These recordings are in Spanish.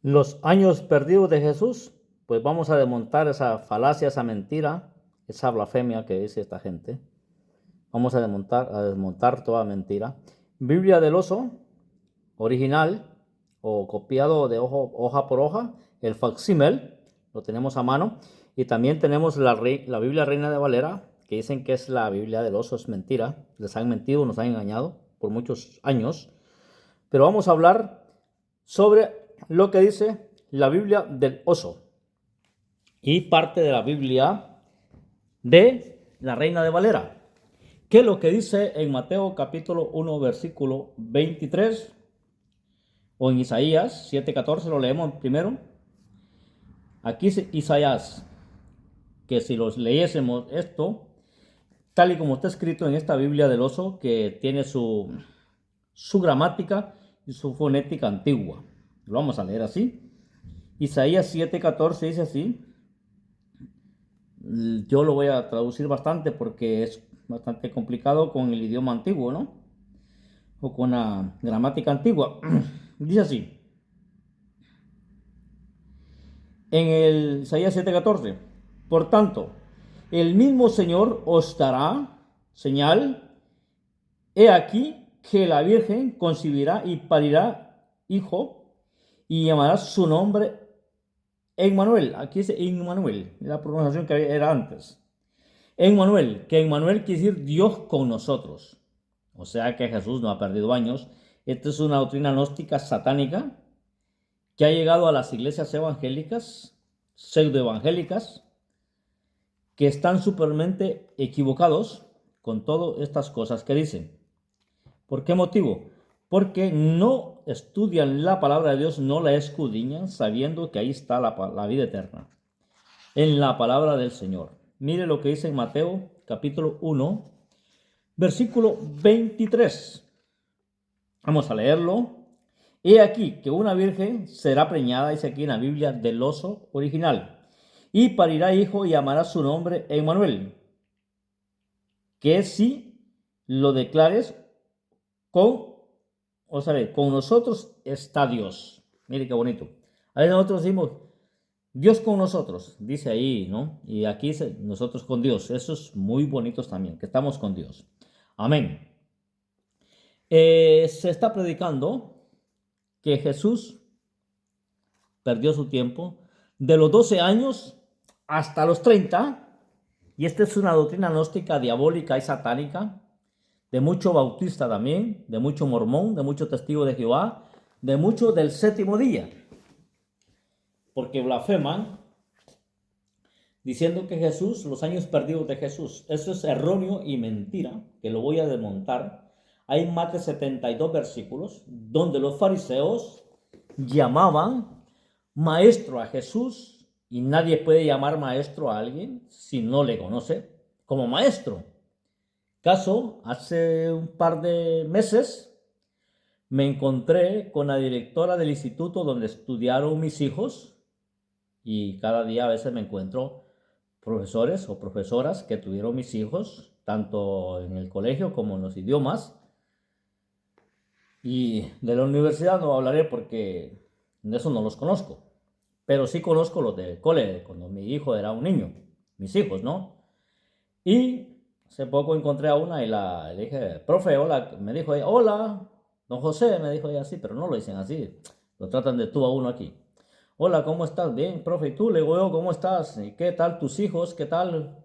Los años perdidos de Jesús, pues vamos a desmontar esa falacia, esa mentira, esa blasfemia que dice esta gente. Vamos a desmontar toda mentira. Biblia del oso, original o copiado de hoja por hoja, el facsímil, lo tenemos a mano. Y también tenemos la Biblia Reina de Valera, que dicen que es la Biblia del oso, es mentira. Les han mentido, nos han engañado por muchos años. Pero vamos a hablar sobre lo que dice la Biblia del oso y parte de la Biblia de la Reina de Valera. ¿Qué es lo que dice en Mateo capítulo 1 versículo 23? O en Isaías 7:14, lo leemos primero. Aquí dice Isaías, que si los leyésemos esto, tal y como está escrito en esta Biblia del oso, que tiene su gramática y su fonética antigua. Lo vamos a leer así. Isaías 7:14 dice así. Yo lo voy a traducir bastante porque es bastante complicado con el idioma antiguo, ¿no? O con la gramática antigua. Dice así. En el Isaías 7:14. Por tanto, el mismo Señor os dará señal. He aquí que la Virgen concebirá y parirá hijo y llamará su nombre Emmanuel. Aquí dice Emmanuel, la pronunciación que era antes. Emmanuel, que Emmanuel quiere decir Dios con nosotros. O sea que Jesús no ha perdido años. Esta es una doctrina gnóstica satánica que ha llegado a las iglesias evangélicas, pseudoevangélicas, que están supermente equivocados con todas estas cosas que dicen. ¿Por qué motivo? Porque no estudian la palabra de Dios, no la escudriñan, sabiendo que ahí está la vida eterna, en la palabra del Señor. Mire lo que dice en Mateo capítulo 1, versículo 23. Vamos a leerlo. He aquí que una virgen será preñada, dice aquí en la Biblia del oso original, y parirá hijo y llamará su nombre Emmanuel, que si lo declares con nosotros está Dios. Mire qué bonito. A veces nosotros decimos, Dios con nosotros, dice ahí, ¿no? Y aquí dice, nosotros con Dios. Eso es muy bonito también, que estamos con Dios. Amén. Se está predicando que Jesús perdió su tiempo de los 12 años hasta los 30. Y esta es una doctrina gnóstica, diabólica y satánica, de mucho bautista también, de mucho mormón, de mucho testigo de Jehová, de mucho del séptimo día. Porque blasfeman diciendo que Jesús, los años perdidos de Jesús, eso es erróneo y mentira, que lo voy a desmontar. Hay más de 72 versículos donde los fariseos llamaban maestro a Jesús, y nadie puede llamar maestro a alguien si no le conoce como maestro. Caso, hace un par de meses me encontré con la directora del instituto donde estudiaron mis hijos, y cada día a veces me encuentro profesores o profesoras que tuvieron mis hijos, tanto en el colegio como en los idiomas. Y de la universidad no hablaré porque de eso no los conozco, pero sí conozco los de cole, cuando mi hijo era un niño, mis hijos, ¿no? Y hace poco encontré a una y le dije, profe, hola, me dijo ella, hola, don José, me dijo ella así, pero no lo dicen así, lo tratan de tú a uno aquí. Hola, ¿cómo estás? Bien, profe, ¿y tú? Le digo yo, ¿cómo estás? ¿Y qué tal tus hijos? ¿Qué tal?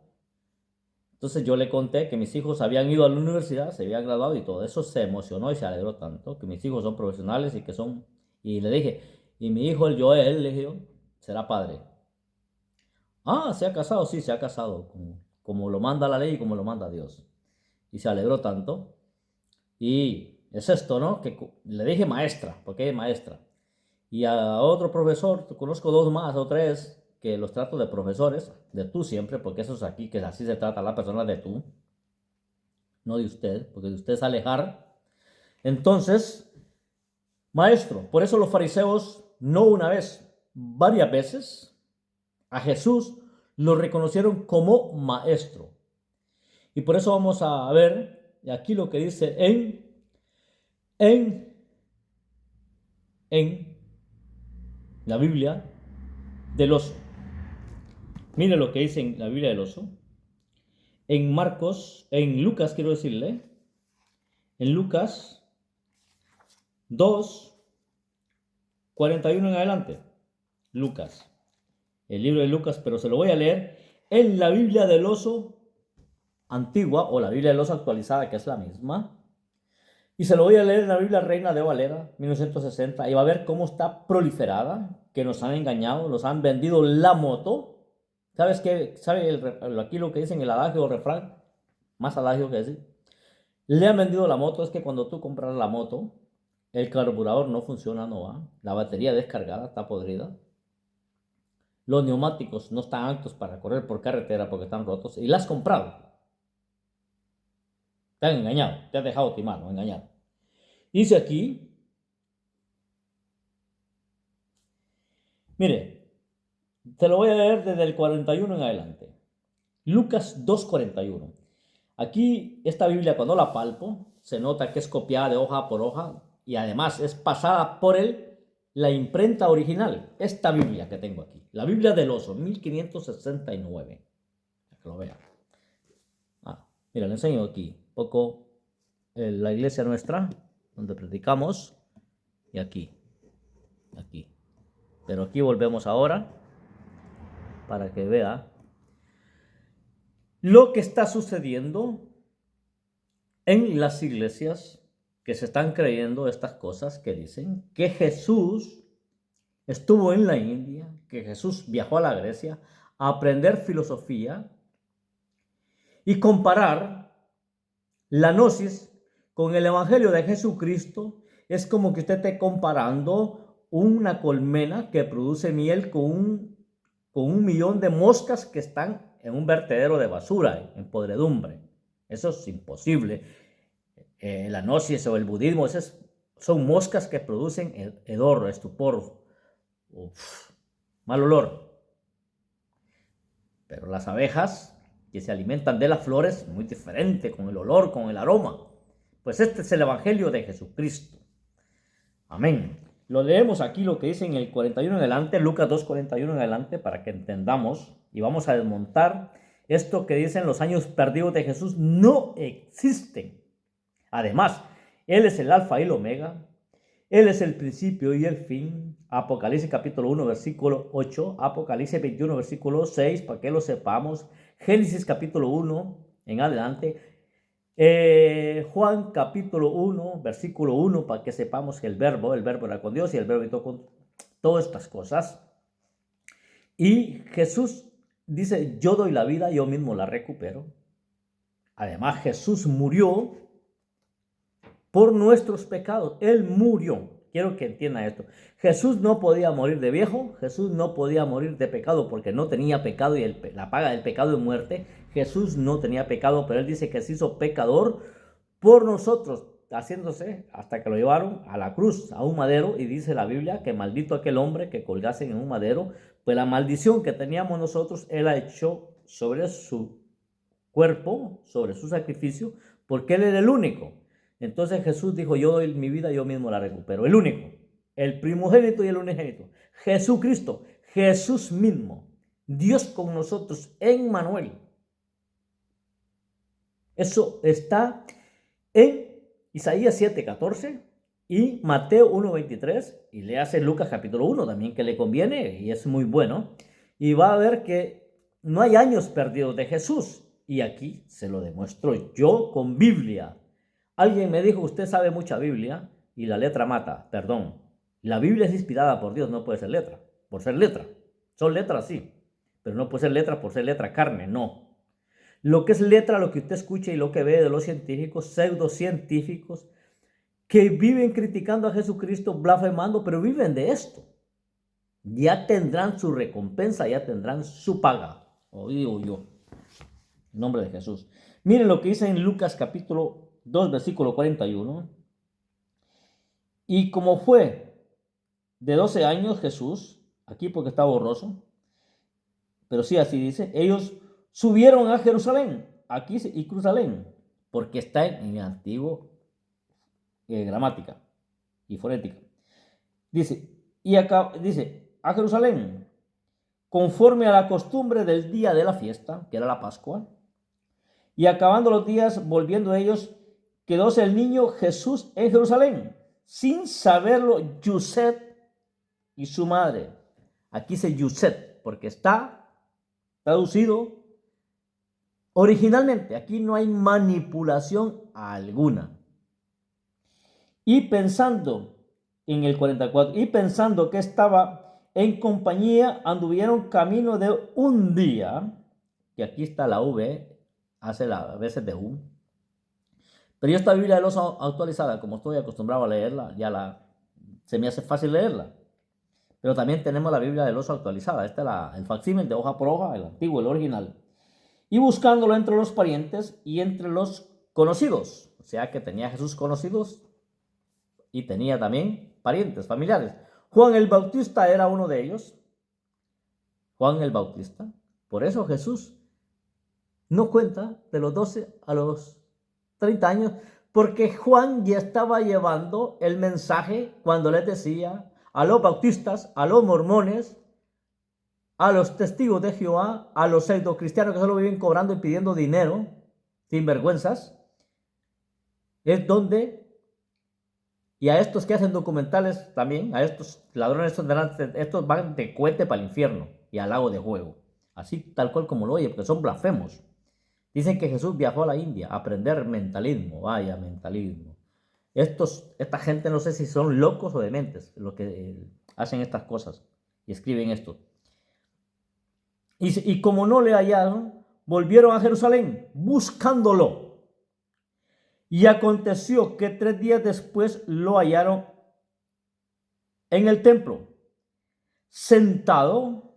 Entonces yo le conté que mis hijos habían ido a la universidad, se habían graduado y todo eso, se emocionó y se alegró tanto, que mis hijos son profesionales y que son... Y le dije, y mi hijo, el Joel, le dije yo, será padre. Ah, ¿se ha casado? Sí, se ha casado, como lo manda la ley y como lo manda Dios. Y se alegró tanto. Y es esto, ¿no? Que le dije maestra, porque es maestra. Y a otro profesor, conozco dos más o tres, que los trato de profesores, de tú siempre, porque eso es aquí, que así se trata a la persona de tú, no de usted, porque de usted es alejar. Entonces, maestro, por eso los fariseos, no una vez, varias veces, a Jesús lo reconocieron como maestro. Y por eso vamos a ver aquí lo que dice en la Biblia del oso. Mire lo que dice en la Biblia del oso. En Marcos, en Lucas, quiero decirle, en Lucas 2, 41 en adelante. Lucas, el libro de Lucas, pero se lo voy a leer en la Biblia del oso antigua o la Biblia del oso actualizada, que es la misma. Y se lo voy a leer en la Biblia Reina de Valera, 1960, y va a ver cómo está proliferada, que nos han engañado, nos han vendido la moto. ¿Sabes qué? ¿Sabe aquí lo que dicen el adagio o refrán? Más adagio que decir. Le han vendido la moto, es que cuando tú compras la moto, el carburador no funciona, no va. La batería descargada está podrida. Los neumáticos no están aptos para correr por carretera porque están rotos. Y la has comprado. Te han engañado, te has dejado timado, engañado. Dice aquí, mire, te lo voy a leer desde el 41 en adelante. Lucas 2:41. Aquí, esta Biblia, cuando la palpo, se nota que es copiada de hoja por hoja y además es pasada por la imprenta original. Esta Biblia que tengo aquí, la Biblia del oso, 1569. Para que lo vean. Mira, le enseño aquí un poco la iglesia nuestra, donde predicamos, y aquí. Pero aquí volvemos ahora para que vea lo que está sucediendo en las iglesias que se están creyendo estas cosas que dicen que Jesús estuvo en la India, que Jesús viajó a la Grecia a aprender filosofía y comparar la gnosis con el evangelio de Jesucristo. Es como que usted esté comparando una colmena que produce miel con un millón de moscas que están en un vertedero de basura, en podredumbre. Eso es imposible. La gnosis o el budismo son moscas que producen hedor, estupor, mal olor. Pero las abejas que se alimentan de las flores, muy diferente, con el olor, con el aroma. Pues este es el evangelio de Jesucristo. Amén. Lo leemos aquí lo que dice en el 41 en adelante, Lucas 2:41 en adelante, para que entendamos y vamos a desmontar esto que dicen los años perdidos de Jesús no existen. Además, Él es el alfa y el omega, Él es el principio y el fin. Apocalipsis capítulo 1 versículo 8, Apocalipsis 21 versículo 6, para que lo sepamos. Génesis capítulo 1 en adelante. Juan capítulo 1 versículo 1, para que sepamos que el verbo era con Dios y el verbo hizo con todas estas cosas. Y Jesús dice, yo doy la vida, yo mismo la recupero. Además, Jesús murió por nuestros pecados. Él murió. Quiero que entienda esto. Jesús no podía morir de viejo. Jesús no podía morir de pecado porque no tenía pecado y la paga del pecado es muerte. Jesús no tenía pecado, pero Él dice que se hizo pecador por nosotros, haciéndose hasta que lo llevaron a la cruz, a un madero. Y dice la Biblia que maldito aquel hombre que colgasen en un madero. Pues la maldición que teníamos nosotros, Él la echó sobre su cuerpo, sobre su sacrificio, porque Él era el único. Entonces Jesús dijo, yo doy mi vida, yo mismo la recupero. El único, el primogénito y el unigénito. Jesucristo, Jesús mismo, Dios con nosotros, Emmanuel. Eso está en Isaías 7:14 y Mateo 1:23. Y le hace Lucas capítulo 1 también, que le conviene y es muy bueno. Y va a ver que no hay años perdidos de Jesús. Y aquí se lo demuestro yo con Biblia. Alguien me dijo, usted sabe mucha Biblia y la letra mata. Perdón, la Biblia es inspirada por Dios, no puede ser letra. Por ser letra. Son letras, sí, pero no puede ser letra por ser letra carne, no. Lo que es letra, lo que usted escucha y lo que ve de los científicos, pseudocientíficos, que viven criticando a Jesucristo, blasfemando, pero viven de esto. Ya tendrán su recompensa, ya tendrán su paga. O digo yo, en nombre de Jesús. Miren lo que dice en Lucas capítulo 2, versículo 41. Y como fue de 12 años Jesús, aquí porque está borroso, pero sí así dice, ellos subieron a Jerusalén, aquí y Jerusalén, porque está en el antiguo gramática y fonética. Dice, y acá dice, a Jerusalén, conforme a la costumbre del día de la fiesta, que era la Pascua. Y acabando los días, volviendo ellos, quedóse el niño Jesús en Jerusalén, sin saberlo Yusef y su madre. Aquí dice Yusef, porque está traducido originalmente. Aquí no hay manipulación alguna. Y pensando en el 44, y pensando que estaba en compañía, anduvieron camino de un día, que aquí está la V, hace las veces de U. Pero yo esta Biblia de los actualizada, como estoy acostumbrado a leerla, se me hace fácil leerla. Pero también tenemos la Biblia del oso actualizada. Este es el facsímil de hoja por hoja, el antiguo, el original. Y buscándolo entre los parientes y entre los conocidos. O sea que tenía Jesús conocidos y tenía también parientes, familiares. Juan el Bautista era uno de ellos. Juan el Bautista. Por eso Jesús no cuenta de los 12 a los 30 años, porque Juan ya estaba llevando el mensaje cuando les decía a los bautistas, a los mormones, a los testigos de Jehová, a los pseudocristianos que solo viven cobrando y pidiendo dinero, sin vergüenzas, es donde, y a estos que hacen documentales también, a estos ladrones, estos van de cohete para el infierno y al lago de fuego, así tal cual como lo oye, porque son blasfemos. Dicen que Jesús viajó a la India a aprender mentalismo, vaya mentalismo. Esta gente no sé si son locos o dementes los que hacen estas cosas y escriben esto. Y como no le hallaron, volvieron a Jerusalén buscándolo. Y aconteció que 3 días después lo hallaron en el templo, sentado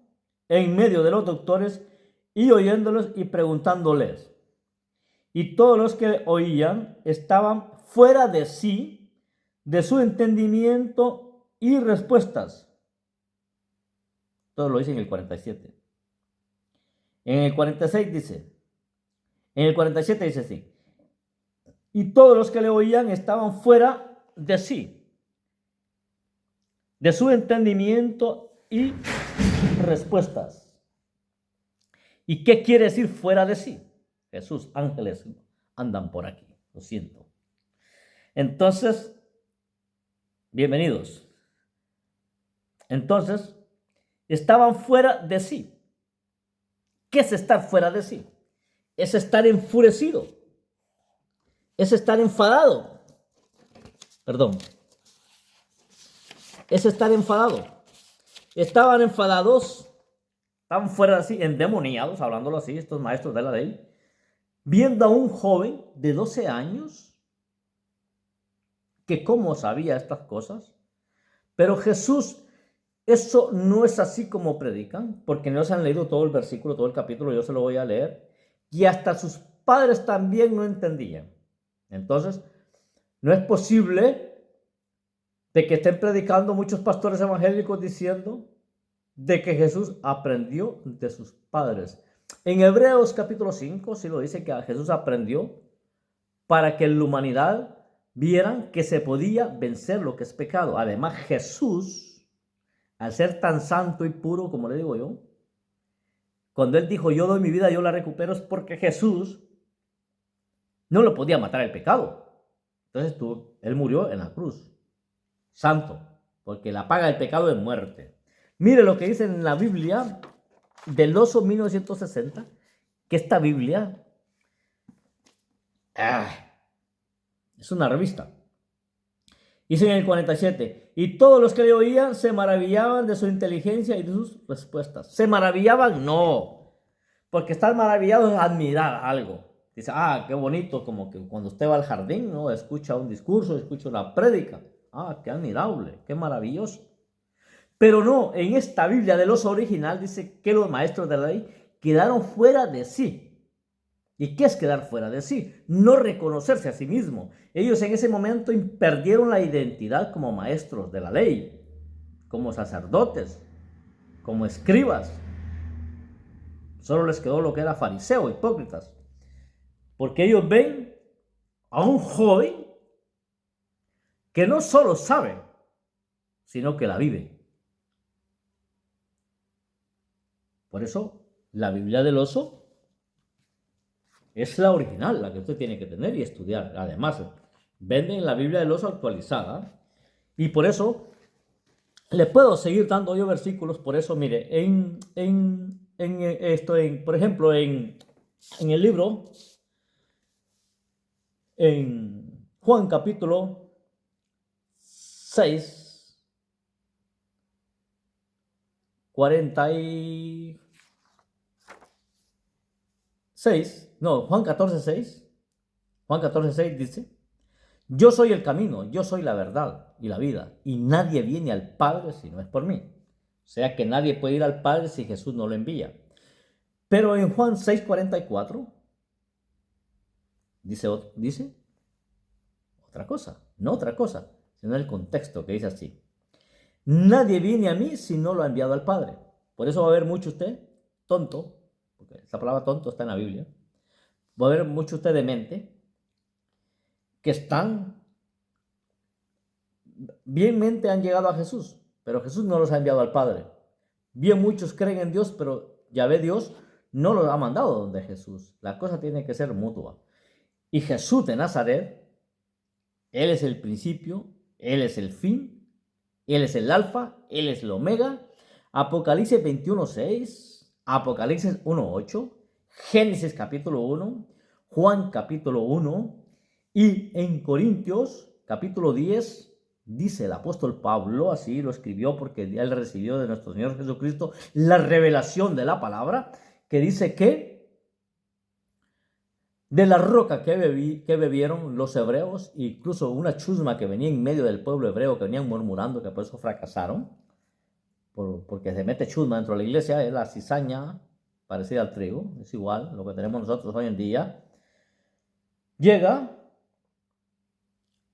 en medio de los doctores y oyéndolos y preguntándoles. Y todos los que oían estaban fuera de sí, de su entendimiento y respuestas. Todo lo dice en el 47. En el 46 dice, en el 47 dice así. Y todos los que le oían estaban fuera de sí, de su entendimiento y respuestas. ¿Y qué quiere decir fuera de sí? Jesús, ángeles andan por aquí, lo siento. Entonces, bienvenidos. Entonces, estaban fuera de sí. ¿Qué es estar fuera de sí? Es estar enfurecido. Es estar enfadado. Perdón. Es estar enfadado. Estaban enfadados, estaban fuera de sí, endemoniados, hablándolo así, estos maestros de la ley, viendo a un joven de 12 años que cómo sabía estas cosas. Pero Jesús, eso no es así como predican, porque no se han leído todo el versículo, todo el capítulo, yo se lo voy a leer, y hasta sus padres también no entendían. Entonces, no es posible de que estén predicando muchos pastores evangélicos diciendo de que Jesús aprendió de sus padres. En Hebreos capítulo 5 sí lo dice, que Jesús aprendió para que en la humanidad vieran que se podía vencer lo que es pecado. Además, Jesús, al ser tan santo y puro, como le digo yo, cuando él dijo, yo doy mi vida, yo la recupero, es porque Jesús no lo podía matar el pecado. Entonces él murió en la cruz, santo, porque la paga del pecado es muerte. Mire lo que dice en la Biblia del oso 1960, que esta Biblia es una revista. Dice en el 47, y todos los que le oían se maravillaban de su inteligencia y de sus respuestas. ¿Se maravillaban? No, porque estar maravillado es admirar algo. Dice, qué bonito, como que cuando usted va al jardín, ¿no? Escucha un discurso, escucha una prédica. Qué admirable, qué maravilloso. Pero no, en esta Biblia del oso original dice que los maestros de la ley quedaron fuera de sí. ¿Y qué es quedar fuera de sí? No reconocerse a sí mismo. Ellos en ese momento perdieron la identidad como maestros de la ley, como sacerdotes, como escribas. Solo les quedó lo que era fariseo, hipócritas. Porque ellos ven a un joven que no solo sabe, sino que la vive. Por eso, la Biblia del oso es la original, la que usted tiene que tener y estudiar. Además, venden la Biblia del oso actualizada. Y por eso, le puedo seguir dando yo versículos. Por eso, mire, por ejemplo, en el libro, en Juan capítulo 6, 46, no, Juan 14:6, Juan 14:6 dice: yo soy el camino, yo soy la verdad y la vida, y nadie viene al Padre si no es por mí. O sea que nadie puede ir al Padre si Jesús no lo envía. Pero en Juan 6:44 dice otra cosa, no otra cosa, sino el contexto que dice así: nadie viene a mí si no lo ha enviado al Padre. Por eso va a haber mucho usted tonto, porque esta palabra tonto está en la Biblia, va a haber mucho usted demente, que están, bien mente han llegado a Jesús, pero Jesús no los ha enviado al Padre. Bien muchos creen en Dios, pero ya ve, Dios no los ha mandado donde Jesús. La cosa tiene que ser mutua. Y Jesús de Nazaret, Él es el principio, Él es el fin, Él es el alfa, Él es el omega. Apocalipsis 21:6, Apocalipsis 1:8, Génesis capítulo 1, Juan capítulo 1, y en Corintios capítulo 10 dice el apóstol Pablo, así lo escribió porque él recibió de nuestro Señor Jesucristo la revelación de la palabra, que dice que de la roca que bebieron los hebreos, incluso una chusma que venía en medio del pueblo hebreo, que venían murmurando, que por eso fracasaron, porque se mete chusma dentro de la iglesia, es la cizaña parecida al trigo, es igual, lo que tenemos nosotros hoy en día. Llega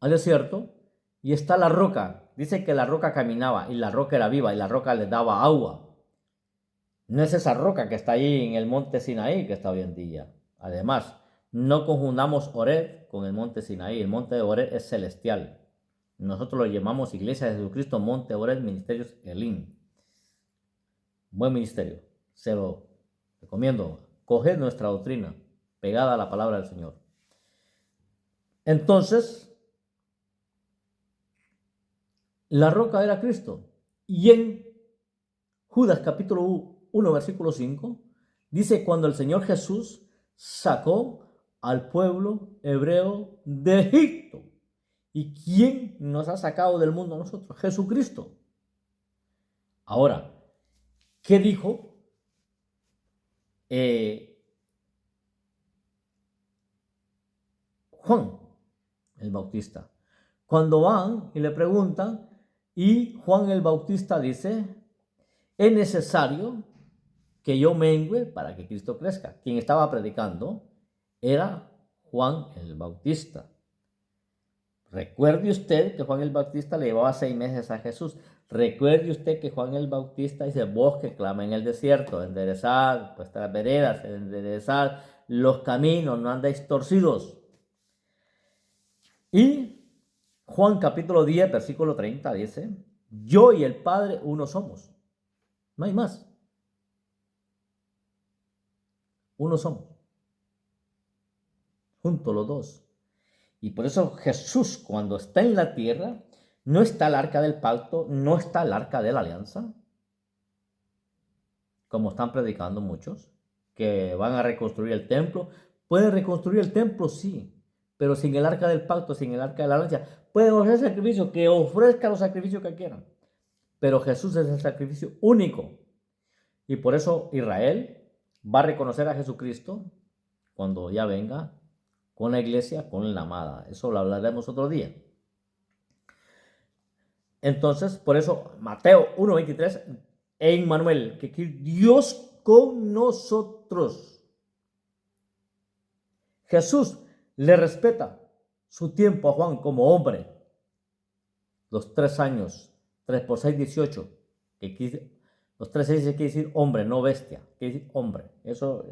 al desierto y está la roca. Dice que la roca caminaba y la roca era viva y la roca les daba agua. No es esa roca que está ahí en el monte Sinaí que está hoy en día. Además, no confundamos Horeb con el monte Sinaí. El monte de Horeb es celestial. Nosotros lo llamamos Iglesia de Jesucristo, Monte Horeb, Ministerios Elim. Buen ministerio. Se lo recomiendo. Coged nuestra doctrina pegada a la palabra del Señor. Entonces, la roca era Cristo. Y en Judas capítulo 1, versículo 5, dice: cuando el Señor Jesús sacó al pueblo hebreo de Egipto. ¿Y quién nos ha sacado del mundo a nosotros? Jesucristo. Ahora, ¿qué dijo Juan el Bautista? Cuando van y le preguntan, y Juan el Bautista dice: es necesario que yo mengüe para que Cristo crezca. Quien estaba predicando era Juan el Bautista. Recuerde usted que Juan el Bautista le llevaba 6 meses a Jesús. Recuerde usted que Juan el Bautista dice: vos que clama en el desierto, enderezad vuestras veredas, enderezad los caminos, no andéis torcidos. Y Juan capítulo 10, versículo 30 dice: yo y el Padre uno somos. No hay más. Uno somos. Juntos los dos. Y por eso Jesús, cuando está en la tierra, no está el arca del pacto, no está el arca de la alianza, como están predicando muchos, que van a reconstruir el templo. Pueden reconstruir el templo, sí, pero sin el arca del pacto, sin el arca de la alianza. Pueden ofrecer sacrificio, que ofrezcan los sacrificios que quieran, pero Jesús es el sacrificio único. Y por eso Israel va a reconocer a Jesucristo cuando ya venga con la iglesia, con la amada. Eso lo hablaremos otro día. Entonces, por eso, Mateo 1:23, Emmanuel, que Dios con nosotros. Jesús le respeta su tiempo a Juan como hombre. Los 3 años, 3 por 6, 18. Los 3 6 quiere decir hombre, no bestia. Quiere decir hombre. Eso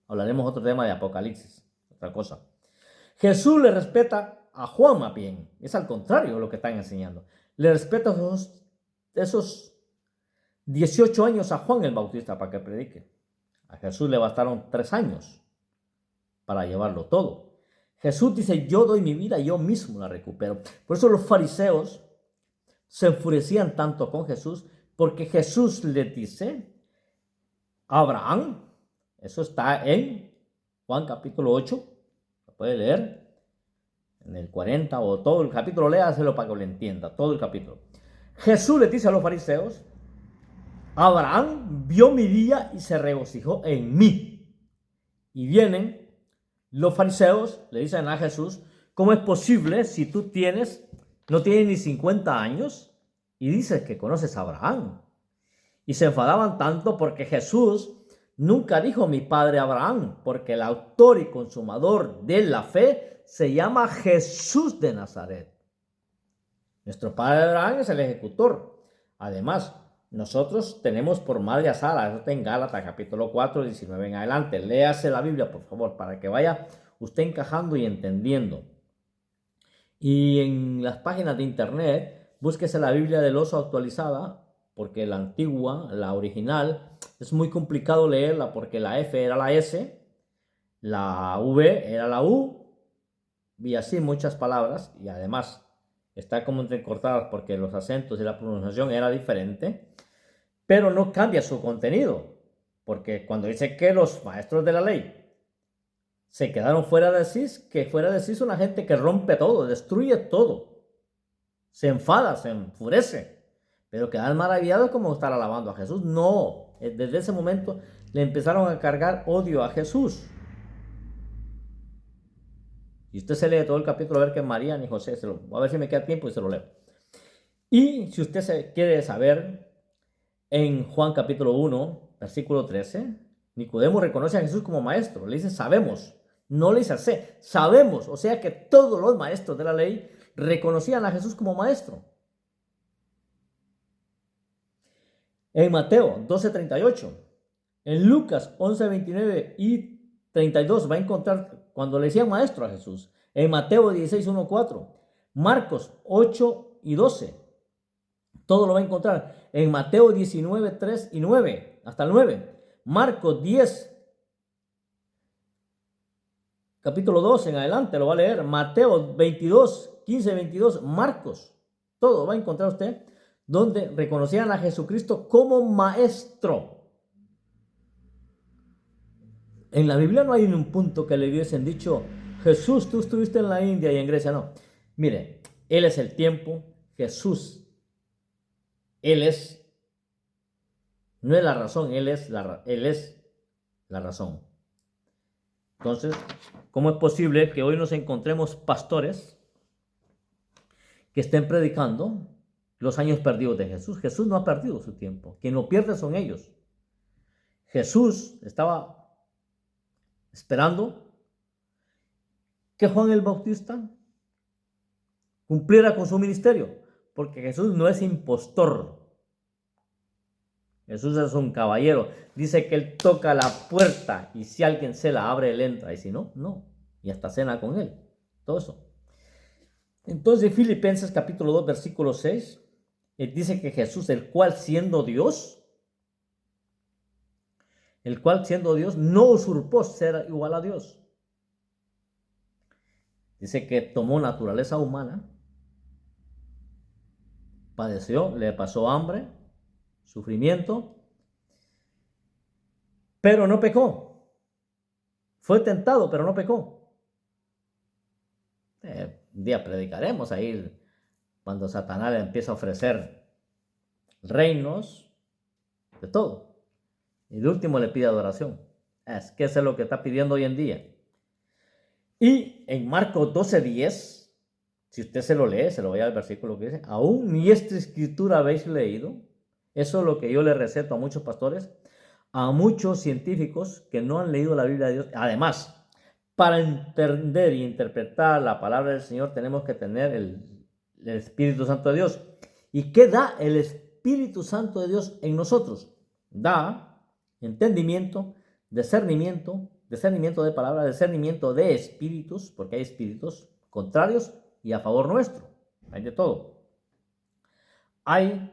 hablaremos otro tema de Apocalipsis, otra cosa. Jesús le respeta a Juan más bien. Es al contrario lo que están enseñando. Le respeta esos 18 años a Juan el Bautista para que predique. A Jesús le bastaron 3 años para llevarlo todo. Jesús dice, yo doy mi vida, yo mismo la recupero. Por eso los fariseos se enfurecían tanto con Jesús, porque Jesús les dice, Abraham, eso está en Juan capítulo 8, lo puede leer, en el 40 o todo el capítulo, léaselo para que lo entienda, todo el capítulo. Jesús les dice a los fariseos, Abraham vio mi día y se regocijó en mí. Y vienen los fariseos, le dicen a Jesús, ¿cómo es posible si tú no tienes ni 50 años y dices que conoces a Abraham? Y se enfadaban tanto porque Jesús nunca dijo mi padre Abraham, porque el autor y consumador de la fe se llama Jesús de Nazaret. Nuestro padre Abraham es el ejecutor. Además, nosotros tenemos por madre a Sara. Eso está en Gálatas capítulo 4, 19 en adelante. Léase la Biblia, por favor, para que vaya usted encajando y entendiendo. Y en las páginas de internet, búsquese la Biblia del Oso actualizada, porque la antigua, la original, es muy complicado leerla porque la F era la S, la V era la U, y así muchas palabras, y además está como entrecortadas porque los acentos y la pronunciación era diferente, pero no cambia su contenido, porque cuando dice que los maestros de la ley se quedaron fuera de sí, que fuera de sí es una gente que rompe todo, destruye todo, se enfada, se enfurece, pero quedan maravillados como estar alabando a Jesús. No, desde ese momento le empezaron a cargar odio a Jesús. Y usted se lee todo el capítulo a ver que María ni José, a ver si me queda tiempo y se lo leo. Y si usted quiere saber, en Juan capítulo 1, versículo 13, Nicodemo reconoce a Jesús como maestro. Le dice, sabemos, no le dice sé, sabemos. O sea que todos los maestros de la ley reconocían a Jesús como maestro. En Mateo 12:38, en Lucas 11:29 y 32 va a encontrar cuando le decían maestro a Jesús. En Mateo 16:1-4, Marcos 8 y 12, todo lo va a encontrar. En Mateo 19:3 y 9, hasta el 9. Marcos 10, capítulo 2 en adelante, lo va a leer. Mateo 22, 15-22, Marcos, todo va a encontrar usted donde reconocían a Jesucristo como maestro. En la Biblia no hay un punto que le hubiesen dicho, Jesús, tú estuviste en la India y en Grecia. No, mire, Él es el tiempo, Jesús, Él es, no es la razón, Él es la razón. Entonces, ¿cómo es posible que hoy nos encontremos pastores que estén predicando los años perdidos de Jesús? Jesús no ha perdido su tiempo. Quien lo pierde son ellos. Jesús estaba esperando que Juan el Bautista cumpliera con su ministerio, porque Jesús no es impostor. Jesús es un caballero. Dice que Él toca la puerta y si alguien se la abre, Él entra. Y si no, no. Y hasta cena con Él. Todo eso. Entonces, Filipenses capítulo 2, versículo 6, dice que Jesús, el cual siendo Dios, no usurpó ser igual a Dios. Dice que tomó naturaleza humana, padeció, le pasó hambre, sufrimiento, pero no pecó. Fue tentado, pero no pecó. Un día predicaremos ahí cuando Satanás le empieza a ofrecer reinos, de todo. Y de último le pide adoración. Es que eso es lo que está pidiendo hoy en día. Y en Marcos 12:10, si usted se lo lee, se lo voy al versículo que dice, aún ni esta escritura habéis leído. Eso es lo que yo le receto a muchos pastores, a muchos científicos que no han leído la Biblia de Dios. Además, para entender y interpretar la palabra del Señor tenemos que tener el Espíritu Santo de Dios. ¿Y qué da el Espíritu Santo de Dios en nosotros? Da entendimiento, discernimiento de palabra, discernimiento de espíritus, porque hay espíritus contrarios y a favor nuestro. Hay de todo. Hay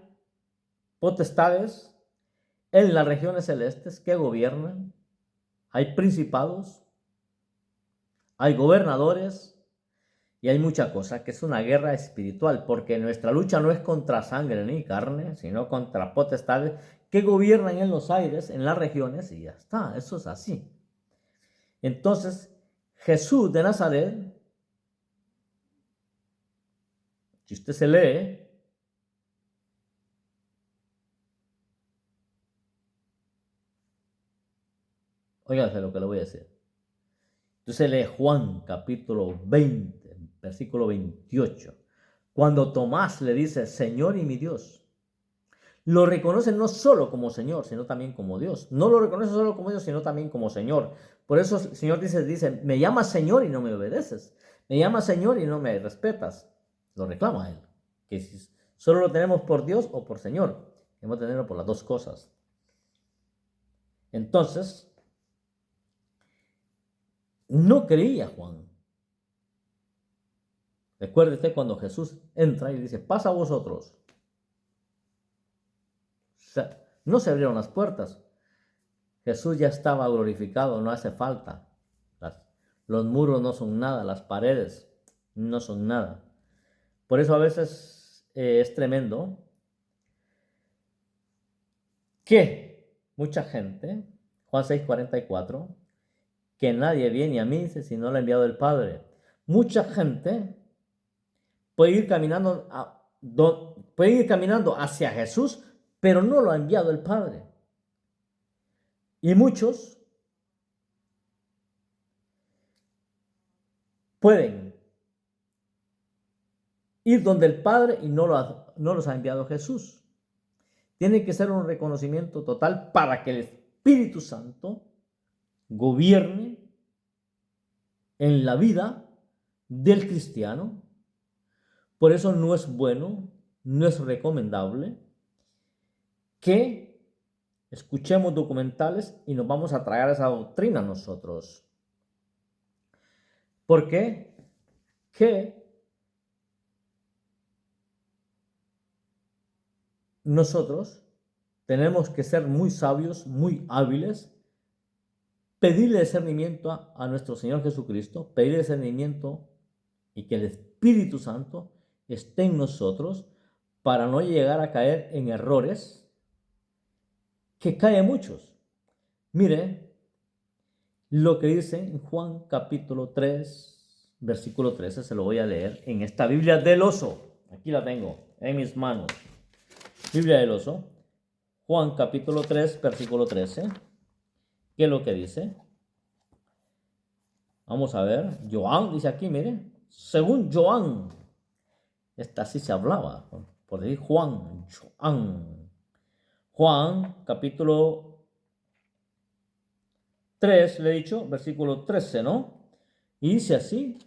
potestades en las regiones celestes que gobiernan. Hay principados, hay gobernadores y hay mucha cosa, que es una guerra espiritual, porque nuestra lucha no es contra sangre ni carne, sino contra potestades que gobiernan en los aires, en las regiones, y ya está, eso es así. Entonces, Jesús de Nazaret, si usted se lee, óigase lo que le voy a decir. Entonces lee Juan capítulo 20, versículo 28. Cuando Tomás le dice, Señor y mi Dios, lo reconoce no solo como Señor, sino también como Dios. No lo reconoce solo como Dios, sino también como Señor. Por eso el Señor dice, me llamas Señor y no me obedeces. Me llamas Señor y no me respetas. Lo reclama él. Que si solo lo tenemos por Dios o por Señor. Debemos tenerlo por las dos cosas. Entonces, no creía Juan. Recuérdese cuando Jesús entra y dice, pasa a vosotros. No se abrieron las puertas. Jesús ya estaba glorificado, no hace falta. Los muros no son nada, las paredes no son nada. Por eso a veces es tremendo que mucha gente, Juan 6:44, que nadie viene a mí si no lo ha enviado el Padre. Mucha gente puede ir caminando hacia Jesús, pero no lo ha enviado el Padre. Y muchos pueden ir donde el Padre y no los ha enviado Jesús. Tiene que ser un reconocimiento total para que el Espíritu Santo gobierne en la vida del cristiano. Por eso no es bueno, no es recomendable que escuchemos documentales y nos vamos a tragar esa doctrina nosotros. ¿Por qué? Que nosotros tenemos que ser muy sabios, muy hábiles, pedirle discernimiento a nuestro Señor Jesucristo, pedirle discernimiento y que el Espíritu Santo esté en nosotros para no llegar a caer en errores que caen muchos. Mire lo que dice en Juan capítulo 3, versículo 13, se lo voy a leer en esta Biblia del oso. Aquí la tengo en mis manos. Biblia del oso, Juan capítulo 3, versículo 13. ¿Qué es lo que dice? Vamos a ver. Joan dice aquí, mire. Según Joan, esta sí se hablaba. Por decir Juan, Joan. Juan capítulo 3, le he dicho, versículo 13, ¿no? Y dice así.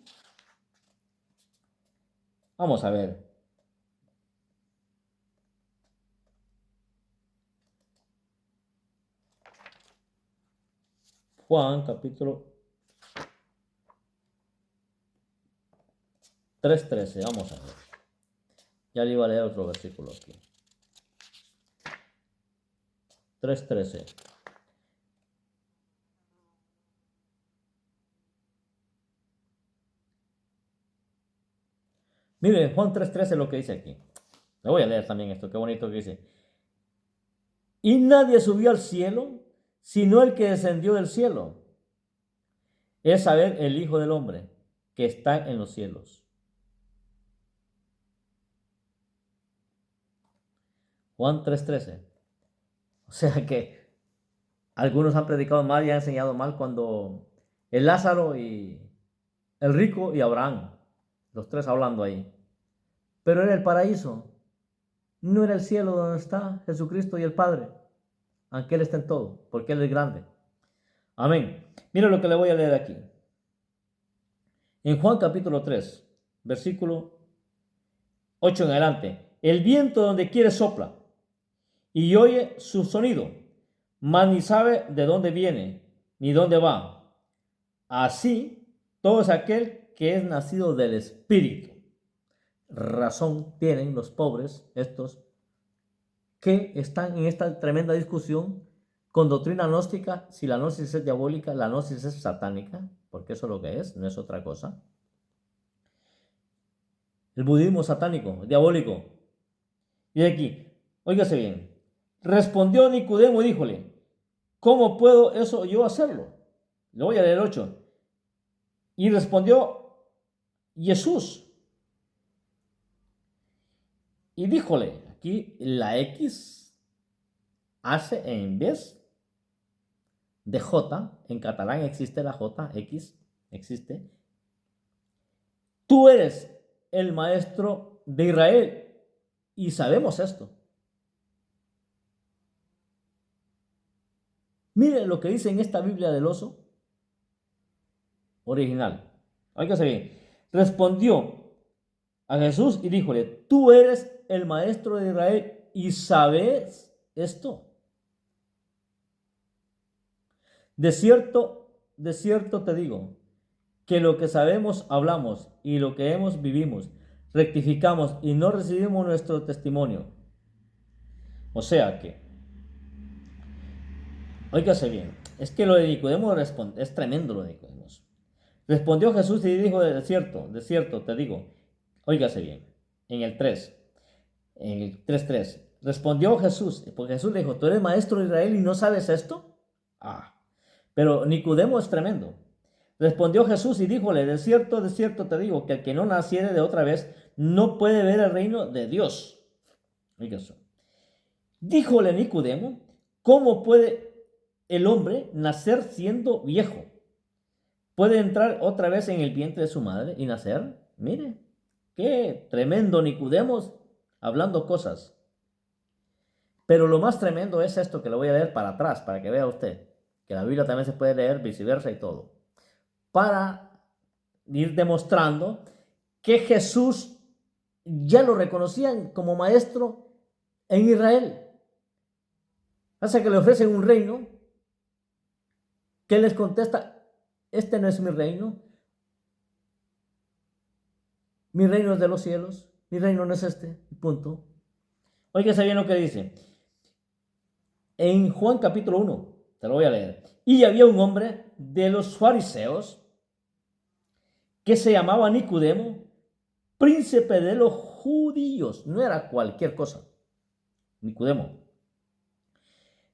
Vamos a ver. Juan capítulo 3:13, vamos a ver. Ya le iba a leer otro versículo aquí. 3:13. Mire, Juan 3:13 lo que dice aquí. Le voy a leer también esto, qué bonito que dice. Y nadie subió al cielo, sino el que descendió del cielo. Es saber el Hijo del Hombre, que está en los cielos. Juan 3:13. O sea que algunos han predicado mal y han enseñado mal cuando el Lázaro y el rico y Abraham, los tres hablando ahí. Pero era el paraíso, no era el cielo donde está Jesucristo y el Padre, aunque Él está en todo, porque Él es grande. Amén. Mira lo que le voy a leer aquí. En Juan capítulo 3, versículo 8 en adelante. El viento donde quiere sopla y oye su sonido, mas ni sabe de dónde viene ni dónde va. Así, todo es aquel que es nacido del Espíritu. Razón tienen los pobres, estos que están en esta tremenda discusión con doctrina gnóstica, si la gnosis es diabólica, la gnosis es satánica, porque eso es lo que es, no es otra cosa. El budismo satánico, diabólico. Y aquí, óigase bien, respondió Nicodemo y díjole, ¿cómo puedo eso yo hacerlo? Le voy a leer el 8. Y respondió Jesús y díjole, aquí la X hace en vez de J, en catalán existe la J, X, existe. Tú eres el maestro de Israel y sabemos esto. Mire lo que dice en esta Biblia del oso original. Óigase bien. Respondió a Jesús y díjole, tú eres el maestro de Israel y sabes esto. De cierto te digo, que lo que sabemos hablamos y lo que hemos vivimos, rectificamos y no recibimos nuestro testimonio. O sea que, óigase bien, es que lo de Nicodemo es tremendo lo de Nicodemo. Respondió Jesús y dijo, de cierto te digo, óigase bien, en el 3, en el 3:3, respondió Jesús, porque Jesús le dijo, ¿tú eres maestro de Israel y no sabes esto? Pero Nicodemo es tremendo. Respondió Jesús y díjole, de cierto te digo, que el que no naciere de otra vez no puede ver el reino de Dios. Oiga eso. Díjole Nicodemo, ¿cómo puede el hombre nacer siendo viejo? ¿Puede entrar otra vez en el vientre de su madre y nacer? Mire, qué tremendo Nicodemo hablando cosas. Pero lo más tremendo es esto que le voy a leer para atrás, para que vea usted, que la Biblia también se puede leer viceversa y todo. Para ir demostrando que Jesús ya lo reconocían como maestro en Israel. Hace que le ofrecen un reino, que él les contesta, este no es mi reino es de los cielos, mi reino no es este, punto. Óigase bien lo que dice. En Juan capítulo 1, te lo voy a leer. Y había un hombre de los fariseos que se llamaba Nicodemo, príncipe de los judíos. No era cualquier cosa. Nicodemo.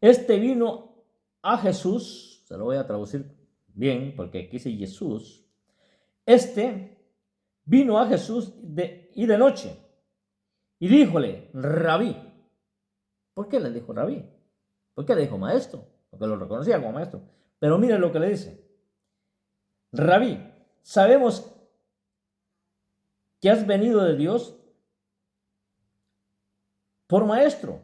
Este vino a Jesús, se lo voy a traducir bien porque aquí dice Jesús. Este vino a Jesús y de noche y díjole, Rabí. ¿Por qué le dijo Rabí? ¿Por qué le dijo maestro? Porque lo reconocía como maestro. Pero mire lo que le dice. Rabí, sabemos que has venido de Dios por maestro,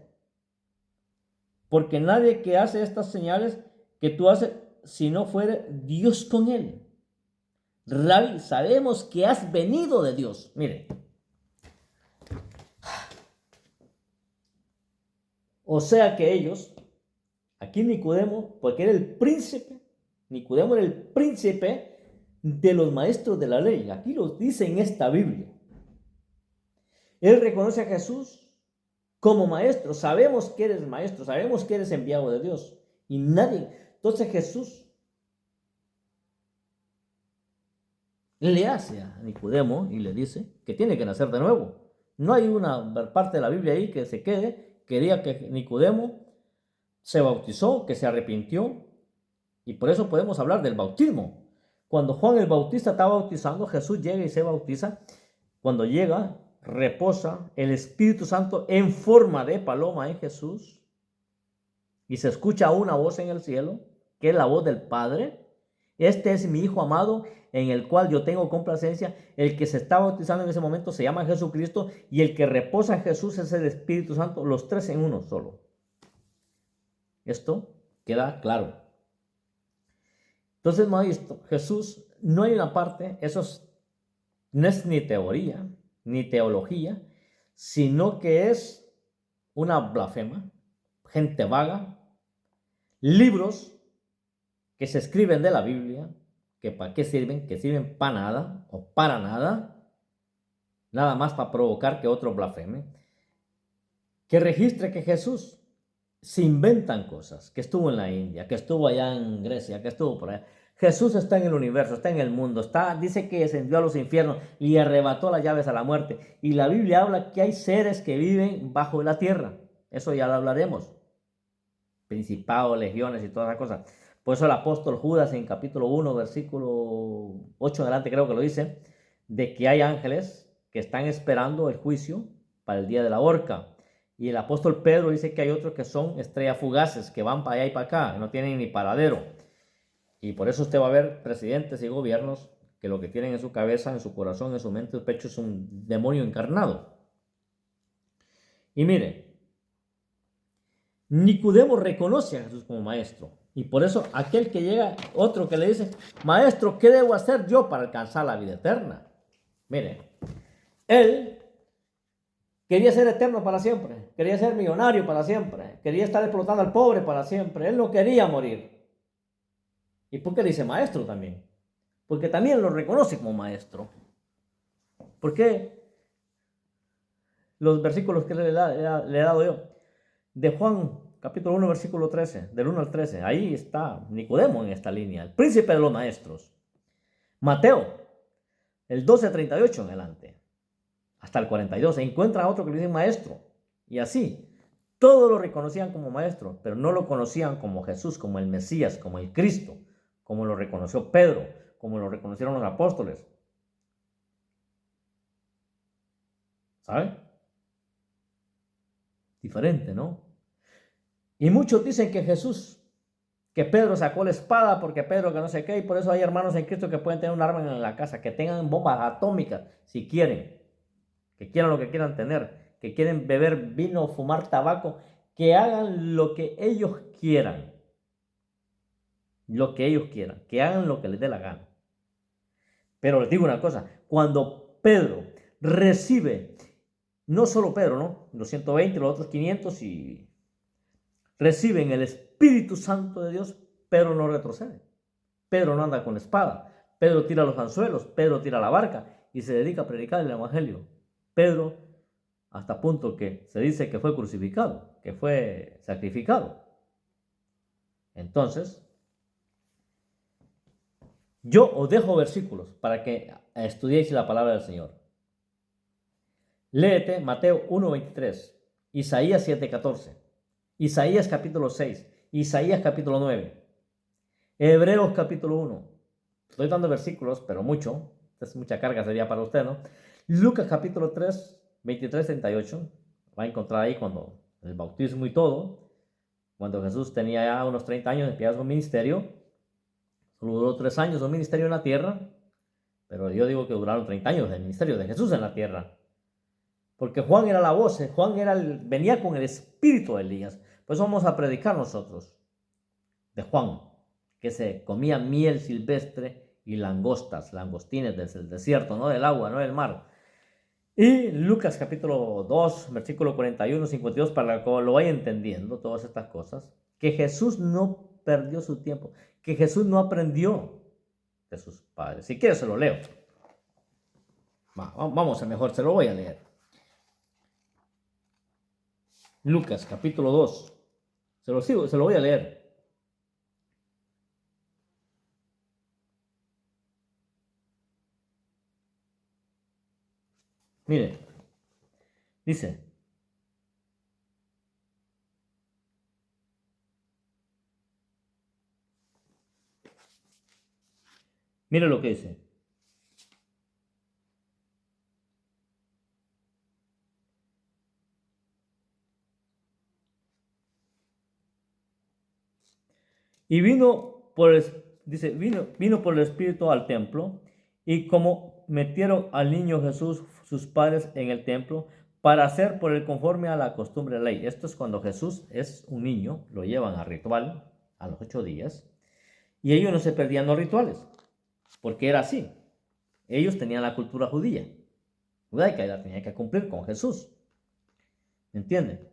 porque nadie que hace estas señales que tú haces, si no fuere Dios con él. Rabí, sabemos que has venido de Dios. Mire. O sea que ellos, aquí Nicodemo, porque era el príncipe, Nicodemo era el príncipe de los maestros de la ley. Aquí lo dice en esta Biblia. Él reconoce a Jesús como maestro. Sabemos que eres maestro, sabemos que eres enviado de Dios. Y nadie. Entonces Jesús le hace a Nicodemo y le dice que tiene que nacer de nuevo. No hay una parte de la Biblia ahí que se quede. Quería que Nicodemo se bautizó, que se arrepintió. Y por eso podemos hablar del bautismo. Cuando Juan el Bautista está bautizando, Jesús llega y se bautiza. Cuando llega, reposa el Espíritu Santo en forma de paloma en Jesús y se escucha una voz en el cielo, que es la voz del Padre. Este es mi Hijo amado, en el cual yo tengo complacencia. El que se está bautizando en ese momento se llama Jesucristo y el que reposa en Jesús es el Espíritu Santo, los tres en uno solo. Esto queda claro. Entonces, maestro, Jesús, no hay una parte, no es ni teoría, ni teología, sino que es una blasfema, gente vaga, libros que se escriben de la Biblia, que para qué sirven, que sirven para nada o para nada, nada más para provocar que otro blasfeme. que registre que Jesús se inventan cosas, que estuvo en la India, que estuvo allá en Grecia, que estuvo por allá. Jesús está en el universo, está en el mundo, dice que descendió a los infiernos y arrebató las llaves a la muerte. Y la Biblia habla que hay seres que viven bajo la tierra. Eso ya lo hablaremos. Principados, legiones y todas esas cosas. Por eso el apóstol Judas en capítulo 1, versículo 8 en adelante creo que lo dice, de que hay ángeles que están esperando el juicio para el día de la horca. Y el apóstol Pedro dice que hay otros que son estrellas fugaces, que van para allá y para acá, no tienen ni paradero. Y por eso usted va a ver presidentes y gobiernos que lo que tienen en su cabeza, en su corazón, en su mente, en su pecho es un demonio encarnado. Y mire, Nicodemo reconoce a Jesús como maestro. Y por eso aquel que llega, otro que le dice, maestro, ¿qué debo hacer yo para alcanzar la vida eterna? Mire, él quería ser eterno para siempre, quería ser millonario para siempre, quería estar explotando al pobre para siempre, él no quería morir. ¿Y por qué le dice maestro también? Porque también lo reconoce como maestro. ¿Por qué? Los versículos que le he dado yo. De Juan, capítulo 1, versículo 13, del 1 al 13. Ahí está Nicodemo en esta línea, el príncipe de los maestros. Mateo, el 12:38 en adelante, hasta el 42. Se encuentra a otro que le dice maestro. Y así, todos lo reconocían como maestro, pero no lo conocían como Jesús, como el Mesías, como el Cristo, como lo reconoció Pedro, como lo reconocieron los apóstoles. ¿Sabe? Diferente, ¿no? Y muchos dicen que Jesús, que Pedro sacó la espada porque Pedro que no sé qué, y por eso hay hermanos en Cristo que pueden tener un arma en la casa, que tengan bombas atómicas si quieren, que quieran lo que quieran tener, que quieren beber vino o fumar tabaco, que hagan lo que ellos quieran, que hagan lo que les dé la gana. Pero les digo una cosa, cuando Pedro recibe, no solo Pedro, ¿no? Los 120, los otros 500 y reciben el Espíritu Santo de Dios, Pedro no retrocede. Pedro no anda con la espada. Pedro tira los anzuelos, Pedro tira la barca y se dedica a predicar el Evangelio. Pedro, hasta punto que se dice que fue crucificado, que fue sacrificado. Entonces, yo os dejo versículos para que estudiéis la palabra del Señor. Léete Mateo 1:23, Isaías 7:14, Isaías capítulo 6, Isaías capítulo 9, Hebreos capítulo 1. Estoy dando versículos, pero mucho. Es mucha carga sería para usted, ¿no? Lucas capítulo 3, 23, 38. Va a encontrar ahí cuando el bautismo y todo. Cuando Jesús tenía ya unos 30 años, empieza su ministerio. Solo duró 3 años su ministerio en la tierra. Pero yo digo que duraron 30 años el ministerio de Jesús en la tierra. Porque Juan era la voz, Juan venía con el espíritu de Elías. Pues vamos a predicar nosotros de Juan, que se comía miel silvestre y langostas, langostines del desierto, no del agua, no del mar. Y Lucas capítulo 2, versículo 41, 52, para que lo vaya entendiendo todas estas cosas, que Jesús no perdió su tiempo, que Jesús no aprendió de sus padres. Si quieres se lo leo. Vamos a mejor, se lo voy a leer. Lucas capítulo 2, se lo voy a leer. Mire, dice, mire lo que dice. Y vino por el Espíritu al templo, y como metieron al niño Jesús, sus padres, en el templo, para hacer por él conforme a la costumbre de la ley. Esto es cuando Jesús es un niño, lo llevan a ritual a los 8 días, y ellos no se perdían los rituales, porque era así. Ellos tenían la cultura judaica, y la tenían que cumplir con Jesús. ¿Me entienden?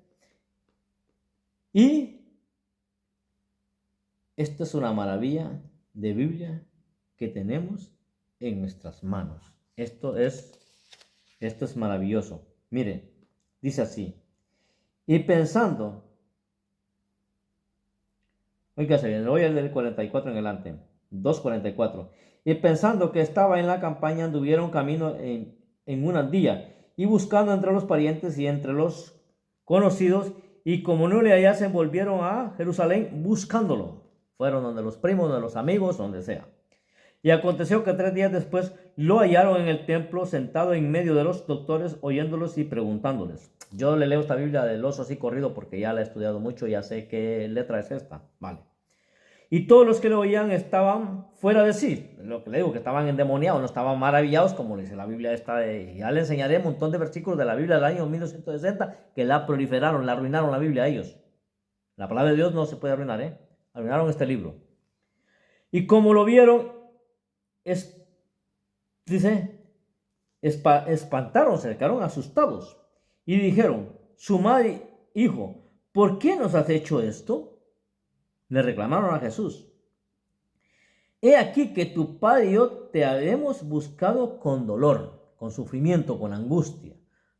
Y esto es una maravilla de Biblia que tenemos en nuestras manos. Esto es maravilloso. Mire, dice así. Y pensando, oiga, se viene, voy al del 44 en adelante, 2:44. Y pensando que estaba en la campaña, anduvieron camino en un día, y buscando entre los parientes y entre los conocidos, y como no le hallasen, volvieron a Jerusalén buscándolo. Fueron donde los primos, donde los amigos, donde sea. Y aconteció que 3 días después lo hallaron en el templo, sentado en medio de los doctores, oyéndolos y preguntándoles. Yo le leo esta Biblia del oso así corrido porque ya la he estudiado mucho, ya sé qué letra es esta. Vale. Y todos los que lo oían estaban fuera de sí. Lo que le digo, que estaban endemoniados, no estaban maravillados, como dice la Biblia esta. Ya le enseñaré un montón de versículos de la Biblia del año 1960 que la proliferaron, la arruinaron la Biblia a ellos. La palabra de Dios no se puede arruinar, ¿eh? Arruinaron este libro. Y como lo vieron, dice, espantaron, se quedaron asustados. Y dijeron, su madre, hijo, ¿por qué nos has hecho esto? Le reclamaron a Jesús. He aquí que tu padre y yo te habíamos buscado con dolor, con sufrimiento, con angustia,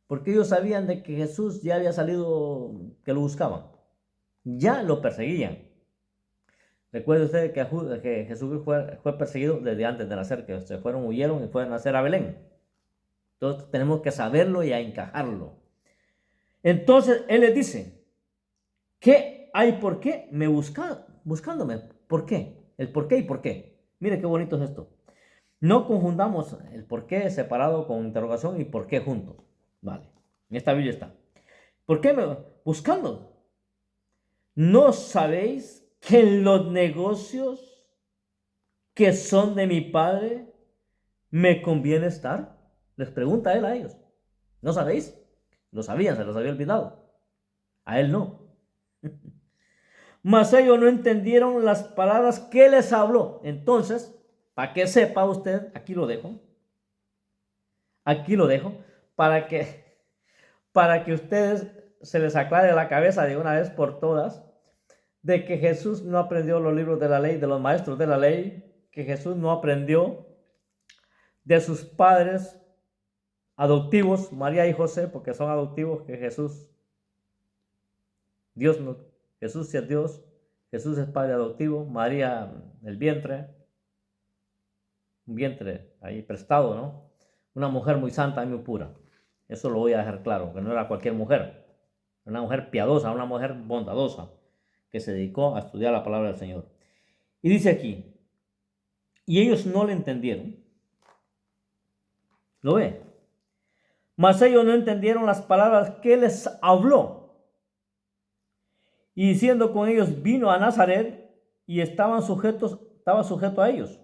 porque ellos sabían de que Jesús ya había salido, que lo buscaban, ya lo perseguían. Recuerde usted que Jesús fue perseguido desde antes de nacer, que se fueron, huyeron y fueron a nacer a Belén. Entonces tenemos que saberlo y a encajarlo. Entonces Él les dice, ¿qué hay por qué me buscándome? ¿Por qué? El por qué y por qué. Mire qué bonito es esto. No confundamos el por qué separado con interrogación y por qué juntos. Vale, en esta Biblia está. ¿Por qué me buscando? ¿No sabéis que en los negocios que son de mi padre me conviene estar? Les pregunta él a ellos. ¿No sabéis? Lo sabían, se los había olvidado. A él no. Mas ellos no entendieron las palabras que les habló. Entonces, para que sepa usted, aquí lo dejo, para que ustedes se les aclare la cabeza de una vez por todas, de que Jesús no aprendió los libros de la ley, de los maestros de la ley, que Jesús no aprendió de sus padres adoptivos, María y José, porque son adoptivos, que Jesús sí es Dios, Jesús es padre adoptivo, María el vientre, un vientre ahí prestado, ¿no? Una mujer muy santa y muy pura. Eso lo voy a dejar claro, que no era cualquier mujer, una mujer piadosa, una mujer bondadosa, que se dedicó a estudiar la palabra del Señor. Y dice aquí, y ellos no le entendieron. ¿Lo ve? Mas ellos no entendieron las palabras que les habló. Y diciendo con ellos, vino a Nazaret y estaba sujeto a ellos,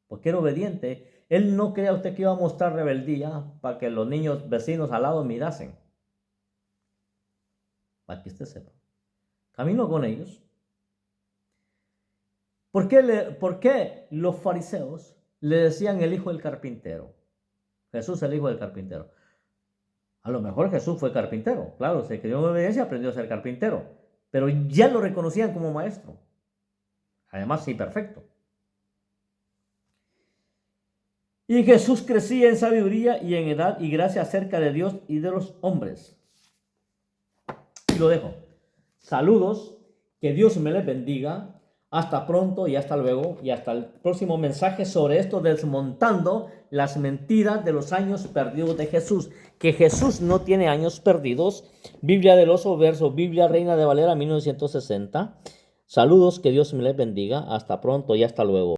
porque era obediente. Él no crea usted que iba a mostrar rebeldía para que los niños vecinos al lado mirasen. Para que usted sepa. Caminó con ellos. ¿Por qué los fariseos le decían el hijo del carpintero? Jesús el hijo del carpintero. A lo mejor Jesús fue carpintero. Claro, se crió en obediencia, aprendió a ser carpintero. Pero ya lo reconocían como maestro. Además, sí, perfecto. Y Jesús crecía en sabiduría y en edad y gracia cerca de Dios y de los hombres. Y lo dejo. Saludos, que Dios me les bendiga. Hasta pronto y hasta luego. Y hasta el próximo mensaje sobre esto, desmontando las mentiras de los años perdidos de Jesús. Que Jesús no tiene años perdidos. Biblia del Oso Verso, Biblia Reina de Valera 1960. Saludos, que Dios me les bendiga. Hasta pronto y hasta luego.